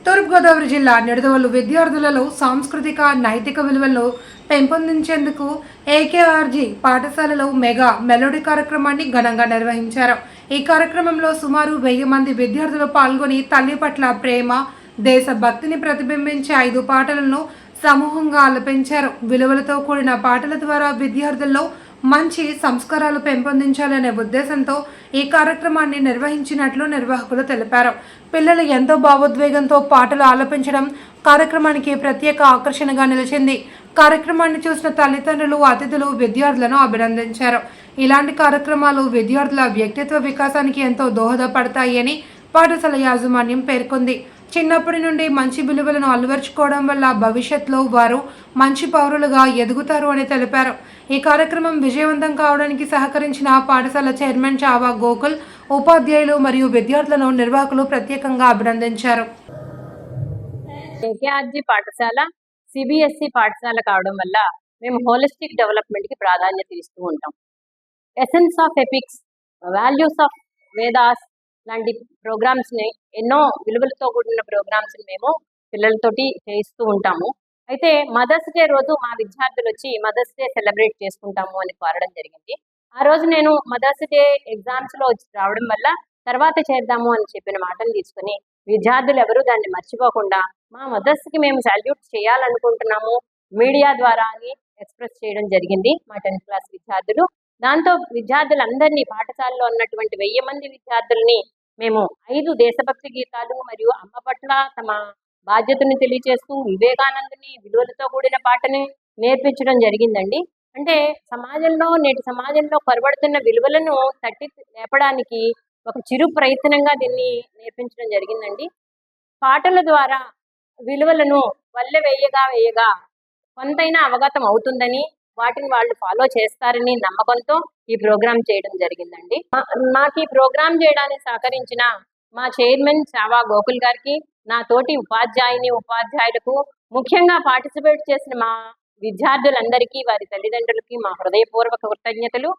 తూర్పుగోదావరి జిల్లా నిడదవోలు విద్యార్థులలో సాంస్కృతిక నైతిక విలువలను పెంపొందించేందుకు ఏకేఆర్జీ పాఠశాలలో మెగా మెలోడీ కార్యక్రమాన్ని ఘనంగా నిర్వహించారు. ఈ కార్యక్రమంలో సుమారు 1000 మంది విద్యార్థులు పాల్గొని తల్లి పట్ల ప్రేమ, దేశభక్తిని ప్రతిబింబించే 5 పాటలను సమూహంగా ఆలపించారు. విలువలతో కూడిన పాటల ద్వారా విద్యార్థుల్లో మంచి సంస్కారాలు పెంపొందించాలనే ఉద్దేశంతో ఈ కార్యక్రమాన్ని నిర్వహించినట్లు నిర్వాహకులు తెలిపారు. పిల్లలు ఎంతో భావోద్వేగంతో పాటలు ఆలపించడం కార్యక్రమానికి ప్రత్యేక ఆకర్షణగా నిలిచింది. కార్యక్రమాన్ని చూసిన తల్లిదండ్రులు, అతిథులు విద్యార్థులను అభినందించారు. ఇలాంటి కార్యక్రమాలు విద్యార్థుల వ్యక్తిత్వ వికాసానికి ఎంతో దోహదపడతాయి అని పాఠశాల యాజమాన్యం పేర్కొంది. చిన్నప్పటి నుండి మంచి విలువలను అలవర్చుకోవడం వల్ల భవిష్యత్తులో వారు మంచి పౌరులుగా ఎదుగుతారు అని తెలిపారు. ఈ కార్యక్రమం విజయవంతం కావడానికి సహకరించిన పాఠశాల చైర్మన్ చావా గోకుల్, ఉపాధ్యాయులు మరియు విద్యార్థులను నిర్వాహకులు ప్రత్యేకంగా అభినందించారు. కేకేఆర్జీ పాఠశాల సిబిఎస్ఈ పాఠశాల కావడం వల్ల మేము హోలిస్టిక్ డెవలప్మెంట్కి ప్రాధాన్యత ఇస్తూ ఉంటాం. Essence of epics, values of Vedas లాంటి ప్రోగ్రామ్స్ని, ఎన్నో విలువలతో కూడిన ప్రోగ్రామ్స్ని మేము పిల్లలతోటి చేయిస్తూ ఉంటాము. అయితే మదర్స్ డే రోజు మా విద్యార్థులు వచ్చి మదర్స్ డే సెలబ్రేట్ చేసుకుంటాము అని కోరడం జరిగింది. ఆ రోజు నేను మదర్స్ డే ఎగ్జామ్స్లో వచ్చి రావడం వల్ల తర్వాత చేద్దాము అని చెప్పిన మాటను తీసుకుని విద్యార్థులు ఎవరు దాన్ని మర్చిపోకుండా మా మదర్స్కి మేము సాల్యూట్ చేయాలనుకుంటున్నాము మీడియా ద్వారా అని ఎక్స్ప్రెస్ చేయడం జరిగింది మా 10th క్లాస్ విద్యార్థులు. దాంతో విద్యార్థులందరినీ, పాఠశాలలో ఉన్నటువంటి 1000 మంది విద్యార్థుల్ని మేము 5 దేశభక్తి గీతాలు మరియు అమ్మ పట్ల తమ బాధ్యతను తెలియజేస్తూ వివేకానందుని విలువలతో కూడిన పాటని నేర్పించడం జరిగిందండి. అంటే నేటి సమాజంలో కొరబడుతున్న విలువలను తట్టి లేపడానికి ఒక చిరు ప్రయత్నంగా దీన్ని నేర్పించడం జరిగిందండి. పాటల ద్వారా విలువలను వల్లె వేయగా కొంతైనా అవగతం అవుతుందని, వాటిని వాళ్ళు ఫాలో చేస్తారని నమ్మకంతో ఈ ప్రోగ్రాం చేయడం జరిగిందండి. మాకు ఈ ప్రోగ్రాం చేయడానికి సహకరించిన మా చైర్మన్ చావా గోకుల్ గారికి, నా తోటి ఉపాధ్యాయులకు, ముఖ్యంగా పార్టిసిపేట్ చేసిన మా విద్యార్థులందరికీ, వారి తల్లిదండ్రులకి మా హృదయపూర్వక కృతజ్ఞతలు.